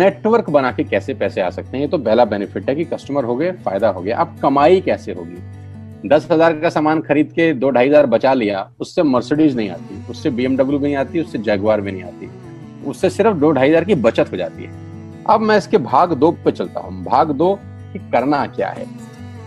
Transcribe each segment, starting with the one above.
Network बना के कैसे पैसे आ सकते हैं, ये तो पहला बेनिफिट है कि कस्टमर हो गए, फायदा हो गया। अब कमाई कैसे होगी? 10,000 का सामान खरीद के 2-2,500 बचा लिया, उससे मर्सिडीज नहीं आती, उससे BMW भी नहीं आती, उससे जैगवार भी नहीं आती, उससे सिर्फ 2-2,500 की बचत हो जाती है। अब मैं इसके भाग 2 पे चलता हूँ। भाग 2 कि करना क्या है,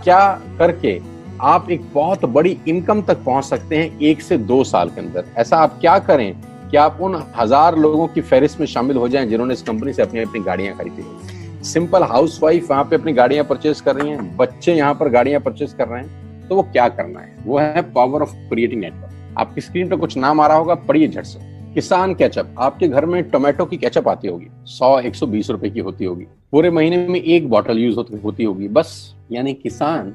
क्या करके आप एक बहुत बड़ी इनकम तक पहुंच सकते हैं 1 से 2 साल के अंदर। ऐसा आप क्या करें कि आप उन 1000 लोगों की फहरिस्त में शामिल हो जाएं जिन्होंने इस कंपनी से अपनी अपनी गाड़ियां खरीदी हैं। सिंपल हाउसवाइफ वहां पे अपनी गाड़ियां परचेज कर रही हैं, बच्चे यहाँ पर गाड़ियां परचेज कर रहे हैं, तो वो क्या करना है? वो है पावर ऑफ क्रिएटिंग नेटवर्क। आपकी स्क्रीन पर कुछ नाम आ रहा होगा, पढ़िए झट से। किसान केचप, आपके घर में टोमेटो की केचप आती होगी, 100-120 रुपए की होती होगी, पूरे महीने में 1 बॉटल यूज होती होगी बस। यानी किसान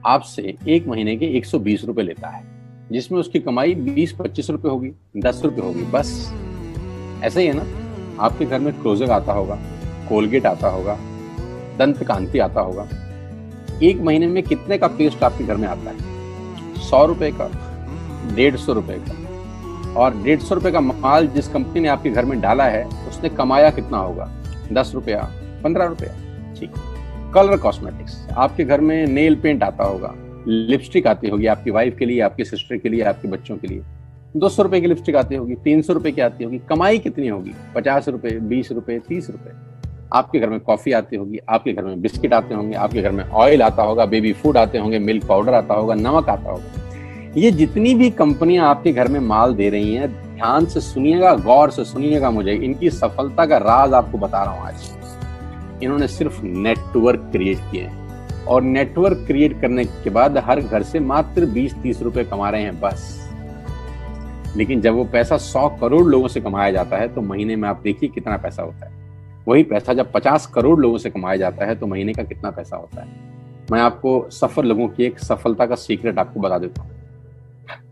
आपसे 1 महीने के 120 रुपए लेता है, जिसमें उसकी कमाई 20-25 रुपए होगी, 10 रुपए होगी बस। ऐसा ही है ना? आपके घर में क्लोजर आता होगा, कोलगेट आता होगा, दंत कांति आता होगा। 1 महीने में कितने का पेस्ट आपके घर में आता है? 100 रुपए का, 150 रुपए का। और 150 रुपए का माल जिस कंपनी ने आपके घर में डाला है, उसने कमाया कितना होगा? 10 रुपया, 15 रुपया। ठीक। कलर कॉस्मेटिक्स, आपके घर में नेल पेंट आता होगा, लिपस्टिक आती होगी आपकी वाइफ के लिए, आपकी सिस्टर के लिए, आपके बच्चों के लिए। 200 रुपए की लिपस्टिक आती होगी, 300 रुपए की आती होगी। कमाई कितनी होगी? 50 रुपए, 20 रुपए, 30 रुपए। आपके घर में कॉफी आती होगी, आपके घर में बिस्किट आते होंगे, आपके घर में ऑयल आता होगा, बेबी फूड आते होंगे, मिल्क पाउडर आता होगा, नमक आता होगा। ये जितनी भी कंपनियां आपके घर में माल दे रही हैं, ध्यान से सुनिएगा, गौर से सुनिएगा मुझे। इनकी सफलता का राज आपको बता रहा हूं आज। इन्होंने सिर्फ नेटवर्क क्रिएट किए हैं, और नेटवर्क क्रिएट करने के बाद हर घर से मात्र 20-30 रुपए कमा रहे हैं बस। लेकिन जब वो पैसा 100 करोड़ लोगों से कमाया जाता है, तो महीने में आप देखिए कितना पैसा होता है। वही पैसा जब 50 करोड़ लोगों से कमाया जाता है, तो महीने का कितना पैसा होता है। मैं आपको सफल लोगों की एक सफलता का सीक्रेट आपको बता देता हूँ।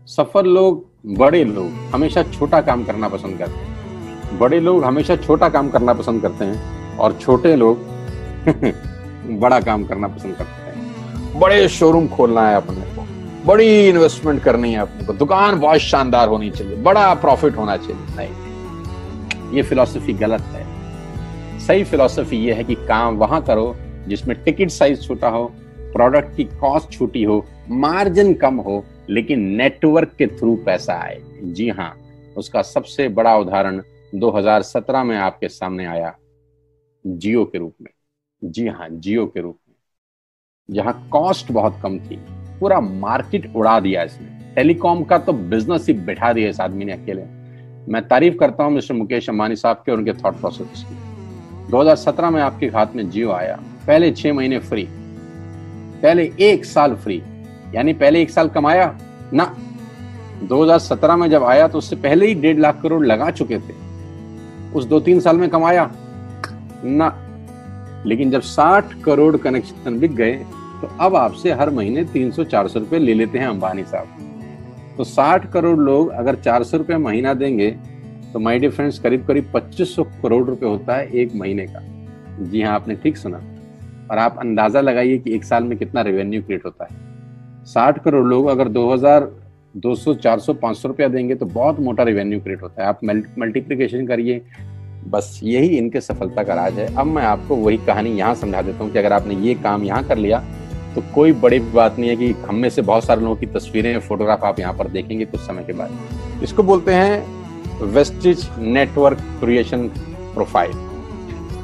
सफल लोग, बड़े लोग हमेशा छोटा काम करना पसंद करते हैं। बड़े लोग हमेशा छोटा काम करना पसंद करते हैं, और छोटे लोग बड़ा काम करना पसंद करते हैं। बड़े शोरूम खोलना है अपने को, बड़ी इन्वेस्टमेंट करनी है अपने को, दुकान बहुत शानदार होनी चाहिए, बड़ा प्रॉफिट होना चाहिए। नहीं, ये फिलॉसफी गलत है। सही फिलॉसफी ये है कि काम वहां करो जिसमें टिकट साइज छोटा हो, प्रोडक्ट की कॉस्ट छोटी हो, मार्जिन कम हो, लेकिन नेटवर्क के थ्रू पैसा आए। जी हाँ, उसका सबसे बड़ा उदाहरण 2017 में आपके सामने आया, जियो के रूप में। जी हाँ, जियो के रूप में, जहां कॉस्ट बहुत कम थी, पूरा मार्केट उड़ा दिया इसने। टेलीकॉम का तो बिजनेस ही बैठा दिया इस आदमी ने अकेले। मैं तारीफ करता हूं मिस्टर मुकेश अंबानी साहब के और उनके थॉट प्रोसेस की। 2017 में आपके हाथ में जियो आया, पहले 6 महीने फ्री, पहले 1 साल फ्री। यानी पहले 1 साल कमाया ना। 2017 में जब आया तो उससे पहले ही 1.5 लाख करोड़ लगा चुके थे। उस 2-3 साल में कमाया ना। लेकिन जब 60 करोड़ कनेक्शन बिक गए, तो अब आपसे हर महीने 300-400 रुपए ले लेते हैं अंबानी साहब। तो 60 करोड़ लोग अगर 400 रुपए महीना देंगे, तो माय डियर फ्रेंड्स, करीब करीब 2500 करोड़ रुपए होता है 1 महीने का। जी हाँ, आपने ठीक सुना। और आप अंदाजा लगाइए कि 1 साल में कितना रेवेन्यू क्रिएट होता है। 60 करोड़ लोग अगर 2000, 200, 400, 500 रुपया देंगे, तो बहुत मोटा रेवेन्यू क्रिएट होता है। आप मल्टीप्लिकेशन करिए, बस यही इनके सफलता का राज है। अब मैं आपको वही कहानी यहाँ समझा देता हूँ कि अगर आपने ये काम यहाँ कर लिया, तो कोई बड़ी बात नहीं है कि हम में से बहुत सारे लोगों की तस्वीरें, फोटोग्राफ आप यहाँ पर देखेंगे कुछ समय के बाद। इसको बोलते हैं वेस्टिज नेटवर्क क्रिएशन प्रोफाइल।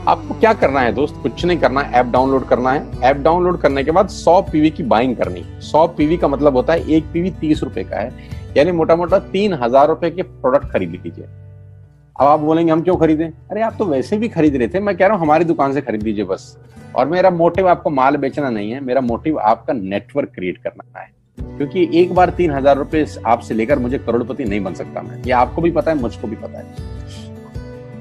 आपको क्या करना है दोस्त? कुछ नहीं करना है, ऐप डाउनलोड करना है। ऐप डाउनलोड करने के बाद 100 पीवी की बाइंग करनी है। 100 पीवी का मतलब होता है 1 पीवी 30 रुपए का है, यानी मोटा मोटा 3000 रुपए के प्रोडक्ट खरीद लीजिए। अब आप बोलेंगे हम क्यों खरीदें? अरे आप तो वैसे भी खरीद रहे थे, मैं कह रहा हूँ हमारी दुकान से खरीद लीजिए बस। और मेरा मोटिव आपको माल बेचना नहीं है, मेरा मोटिव आपका नेटवर्क क्रिएट करना है। क्योंकि एक बार 3000 रुपए आपसे लेकर मुझे करोड़पति नहीं बन सकता मैं, ये आपको भी पता है, मुझको भी पता है।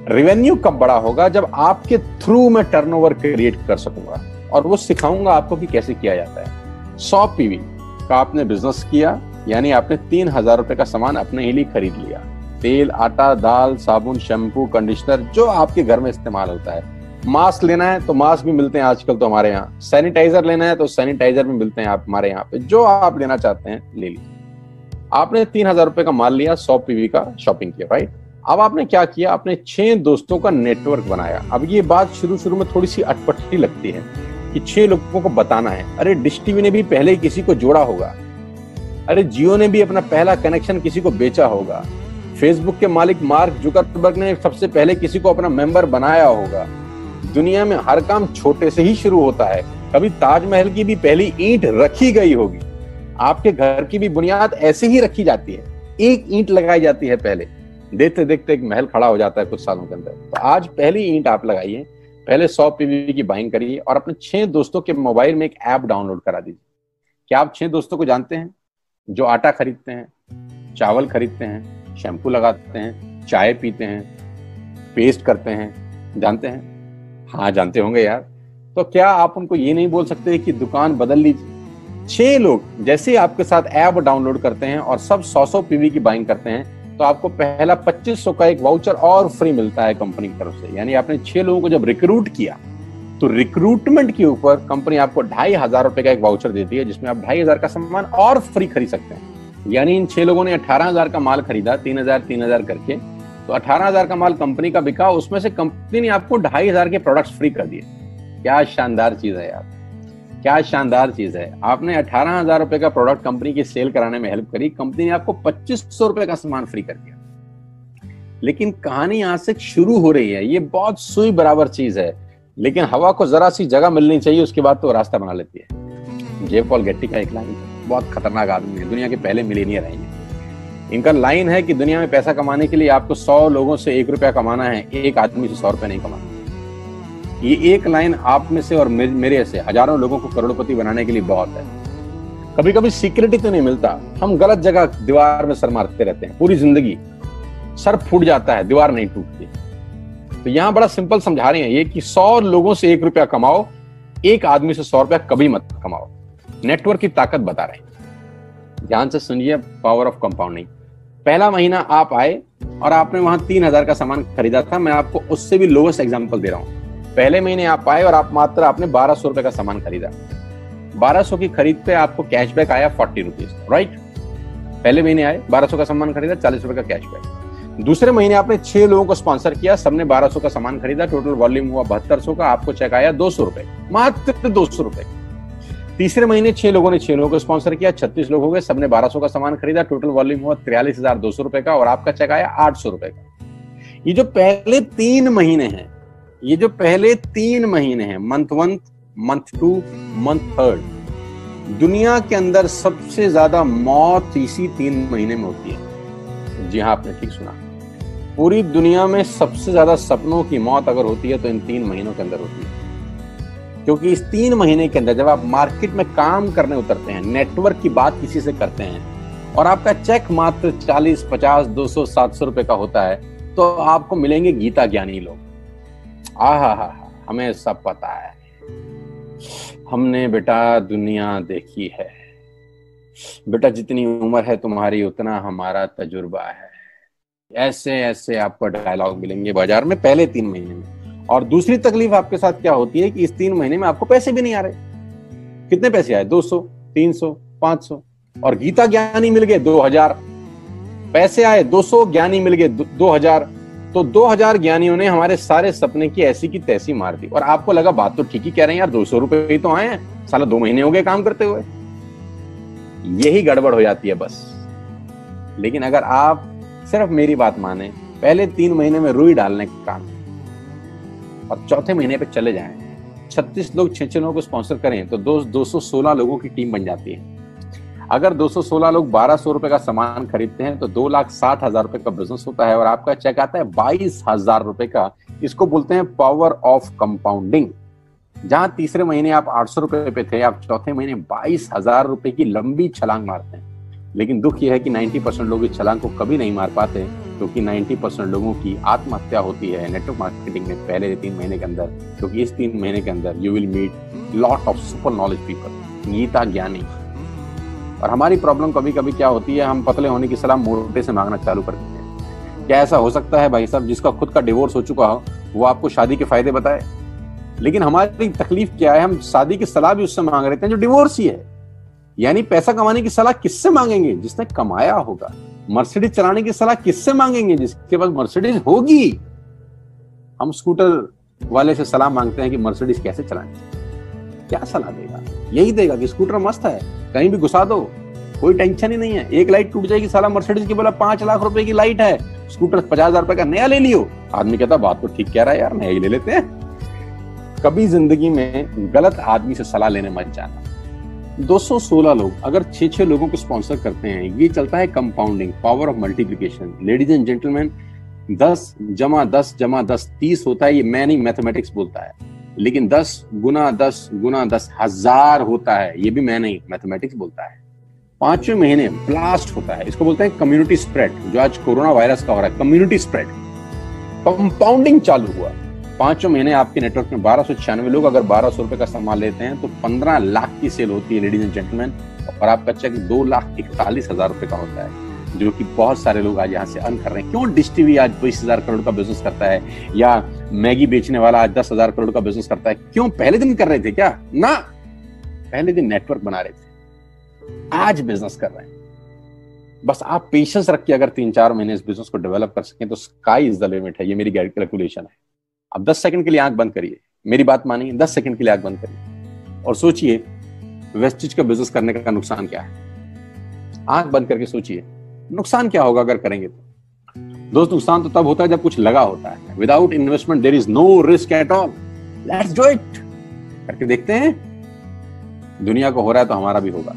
रेवेन्यू कब बड़ा होगा? जब आपके थ्रू मैं टर्नओवर क्रिएट कर सकूंगा, और वो सिखाऊंगा आपको कि कैसे किया जाता है। 100 पीवी का आपने बिजनेस किया, यानी आपने 3000 रुपए का सामान अपने ही लिए खरीद लिया। तेल, आटा, दाल, साबुन, शैम्पू, कंडीशनर, जो आपके घर में इस्तेमाल होता है। मास्क लेना है तो मास्क भी मिलते हैं आजकल तो हमारे यहाँ। सैनिटाइजर लेना है तो सैनिटाइजर भी मिलते हैं आप हमारे यहाँ पे। जो आप लेना चाहते हैं ले लीजिए। आपने 3000 रुपए का माल लिया, 100 पीवी का शॉपिंग किया, राइट? अब आपने क्या किया, आपने 6 दोस्तों का नेटवर्क बनाया। अब ये बात शुरू शुरू में थोड़ी सी अटपटी लगती है कि 6 लोगों को बताना है। अरे डिश टीवी ने भी पहले किसी को जोड़ा होगा, अरे जियो ने भी अपना पहला कनेक्शन किसी को बेचा होगा, फेसबुक के मालिक मार्क जुकरबर्ग ने सबसे पहले किसी को अपना मेंबर बनाया होगा। दुनिया में हर काम छोटे से ही शुरू होता है। कभी ताजमहल की भी पहली ईंट रखी गई होगी, आपके घर की भी बुनियाद ऐसे ही रखी जाती है, एक ईंट लगाई जाती है पहले, देखते देखते एक महल खड़ा हो जाता है कुछ सालों के अंदर। तो आज पहली ईंट आप लगाइए, पहले 100 पीवी की बाइंग करिए और अपने 6 दोस्तों के मोबाइल में एक ऐप डाउनलोड करा दीजिए। क्या आप 6 दोस्तों को जानते हैं जो आटा खरीदते हैं, चावल खरीदते हैं, शैम्पू लगाते हैं, चाय पीते हैं, पेस्ट करते हैं? जानते हैं? हाँ जानते होंगे यार। तो क्या आप उनको ये नहीं बोल सकते कि दुकान बदल लीजिए? 6 लोग जैसे आपके साथ ऐप डाउनलोड करते हैं और सब 100 पीवी की बाइंग करते हैं तो आपको पहला 2500 का एक वाउचर और फ्री मिलता है कंपनी की तरफ से। यानी आपने 6 लोगों को जब रिक्रूट किया तो रिक्रूटमेंट के ऊपर कंपनी आपको 2500 रुपए का एक वाउचर देती है जिसमें आप 2500 का सामान और फ्री खरीद सकते हैं। यानी इन 6 लोगों ने 18,000 का माल खरीदा, 3,000 करके, तो 18,000 का माल कंपनी का बिका, उसमें से कंपनी ने आपको 2500 के प्रोडक्ट्स फ्री कर दिए। क्या शानदार चीज है यार, क्या शानदार चीज है। आपने 18,000 रुपए का प्रोडक्ट कंपनी की सेल कराने में हेल्प करी, कंपनी ने आपको 2500 रुपए का सामान फ्री कर दिया। लेकिन कहानी यहां से शुरू हो रही है। ये बहुत सुई बराबर चीज है, लेकिन हवा को जरा सी जगह मिलनी चाहिए, उसके बाद तो रास्ता बना लेती है। जे पॉल गेट्टी का एक लाइन है, बहुत खतरनाक आदमी है, दुनिया के पहले मिलीनियर है। इनका लाइन है कि दुनिया में पैसा कमाने के लिए आपको 100 लोगों से 1 रुपया कमाना है, एक आदमी से 100 रुपया नहीं कमाना। ये एक लाइन आप में से और मेरे से हजारों लोगों को करोड़पति बनाने के लिए बहुत है। कभी कभी सीक्रेट ही तो नहीं मिलता, हम गलत जगह दीवार में सर मारते रहते हैं, पूरी जिंदगी सर फूट जाता है, दीवार नहीं टूटती। तो यहां बड़ा सिंपल समझा रहे हैं ये कि 100 लोगों से 1 रुपया कमाओ, एक आदमी से 100 रुपया कभी मत कमाओ। नेटवर्क की ताकत बता रहे हैं, ध्यान से सुनिए, पावर ऑफ कंपाउंडिंग। पहला महीना आप आए और आपने वहां 3,000 का सामान खरीदा था। मैं आपको उससे भी लोवेस्ट एग्जांपल दे रहा हूं। पहले महीने आप आए और आपने 1200 रुपए का सामान खरीदा। 1200 की खरीद पे आपको कैशबैक आया 40 रुपीज, राइट? पहले महीने आए, 1200 का सामान खरीदा, 40 रुपए का कैशबैक। दूसरे महीने आपने 6 लोगों को स्पॉन्सर किया, सबने 1200 का सामान खरीदा, टोटल वॉल्यूम हुआ 7200 का, आपको चेक आया 200 रुपए, मात्र 200 रुपए। तीसरे महीने 6 लोगों ने 6 लोगों को स्पॉन्सर किया, 36 लोग हो गए, सबने 1200 का सामान खरीदा, टोटल वॉल्यूम हुआ 43,200 रुपए का और आपका चेक आया 800 रुपए का। ये जो पहले 3 महीने हैं, ये जो पहले 3 महीने हैं, मंथ 1, मंथ 2, मंथ 3, दुनिया के अंदर सबसे ज्यादा मौत इसी 3 महीने में होती है। जी हाँ, आपने ठीक सुना, पूरी दुनिया में सबसे ज्यादा सपनों की मौत अगर होती है तो इन 3 महीनों के अंदर होती है। क्योंकि इस 3 महीने के अंदर जब आप मार्केट में काम करने उतरते हैं, नेटवर्क की बात किसी से करते हैं और आपका चेक मात्र 40, 50, 200, 700 रुपए का होता है, तो आपको मिलेंगे गीता ज्ञानी लोग। आहा, हमें सब पता है, हमने बेटा दुनिया देखी है, बेटा जितनी उम्र है तुम्हारी उतना हमारा तजुर्बा है। ऐसे ऐसे आपको डायलॉग मिलेंगे बाजार में पहले 3 महीने में। और दूसरी तकलीफ आपके साथ क्या होती है कि इस 3 महीने में आपको पैसे भी नहीं आ रहे। कितने पैसे आए? 200, 300, 500 और गीता ज्ञानी मिल गए 2000। पैसे आए 200, ज्ञानी मिल गए 2000। तो 2000 ज्ञानियों ने हमारे सारे सपने की ऐसी की तैसी मार दी। और आपको लगा बात तो ठीक ही कह रहे हैं यार, 200 रुपए ही तो आए हैं, साला 2 महीने हो गए काम करते हुए। यही गड़बड़ हो जाती है बस। लेकिन अगर आप सिर्फ मेरी बात माने, पहले 3 महीने में रुई डालने का काम और चौथे महीने पे चले जाएं, 36 लोग 6 लोगों को स्पॉन्सर करें तो 216 लोगों की टीम बन जाती है। अगर 216 लोग 1200 रुपए का सामान खरीदते हैं तो 2,60,000 रुपए का बिजनेस होता है और आपका चेक आता है 22,000 रुपए का। इसको बोलते हैं पावर ऑफ कंपाउंडिंग। जहां तीसरे महीने आप 800 रुपए पे थे, आप चौथे महीने 22,000 रुपए की लंबी छलांग मारते हैं। लेकिन दुख यह है कि 90% लोग इस छलांग को कभी नहीं मार पाते, क्योंकि 90% लोगों की आत्महत्या होती है नेटवर्क मार्केटिंग में पहले 3 महीने के अंदर। क्योंकि इस 3 महीने के अंदर you will meet lot of super knowledge people, Gita ज्ञानी। और हमारी प्रॉब्लम कभी कभी क्या होती है, हम पतले होने की सलाह मोटे से मांगना चालू कर देते हैं। क्या ऐसा हो सकता है भाई साहब, जिसका खुद का डिवोर्स हो चुका हो वो आपको शादी के फायदे बताए? लेकिन हमारी तकलीफ क्या है, हम शादी की सलाह भी उससे मांग रहे हैं जो डिवोर्स ही है। यानी पैसा कमाने की सलाह किससे मांगेंगे? जिसने कमाया होगा। मर्सिडीज चलाने की सलाह किससे मांगेंगे? जिसके पास मर्सिडीज होगी। हम स्कूटर वाले से सलाह मांगते हैं कि मर्सिडीज कैसे चलाएं। क्या सलाह देगा? यही देगा कि स्कूटर मस्त है, कहीं भी घुसा दो, कोई टेंशन ही नहीं है। एक लाइट टूट जाएगी, साला मर्सिडीज की बोला 5 लाख रुपए की लाइट है, स्कूटर 50,000 रुपए का नया ले लियो। आदमी कहता बात तो ठीक कह रहा है यार, नया ही ले लेते हैं। कभी जिंदगी में गलत आदमी से सलाह लेने मत जाना। 216 लोग अगर 6-6 लोगों को स्पॉन्सर करते हैं, ये चलता है compounding, power of multiplication. Ladies and gentleman, 10 + 10 = 10 30 होता है। ये मैं नहीं, मैथमेटिक्स बोलता है। लेकिन 10 × 10 × 10 1000 होता है। ये भी मैं नहीं, मैथमेटिक्स बोलता है। 5वें महीने ब्लास्ट होता है, इसको बोलते हैं कम्युनिटी स्प्रेड। जो आज कोरोना वायरस का हो रहा है, कम्युनिटी स्प्रेड, कंपाउंडिंग चालू हुआ। 5वें महीने आपके नेटवर्क में 1296 लोग अगर 1200 रुपए का सामान लेते हैं तो 15 लाख की सेल होती है लेडीज एंड जेंटलमैन। और आपका चेक 2,41,000 रुपए का होता है, जो कि बहुत सारे लोग आज यहाँ से अर्न कर रहे हैं। क्यों डिश टीवी आज 20,000 करोड़ का बिजनेस करता है, या मैगी बेचने वाला आज 10,000 करोड़ का बिजनेस करता है? क्यों? पहले दिन कर रहे थे क्या? ना, पहले दिन नेटवर्क बना रहे थे, आज बिजनेस कर रहे हैं। बस आप पेशेंस रख के अगर 3-4 महीने इस बिजनेस को डेवलप कर सकें तो स्काई इज द लिमिट है। ये मेरी कैलकुलेशन है। अब 10 सेकंड के लिए आंख बंद करिए, मेरी बात मानिए, 10 सेकंड के लिए आंख बंद करिए और सोचिए वेस्टिज का बिजनेस करने का नुकसान क्या है। आंख बंद करके सोचिए नुकसान क्या होगा अगर करेंगे तो। दोस्त, नुकसान तो तब होता है जब कुछ लगा होता है। Without investment there is no risk at all. Let's do it. करके देखते हैं, दुनिया को हो रहा है तो हमारा भी होगा।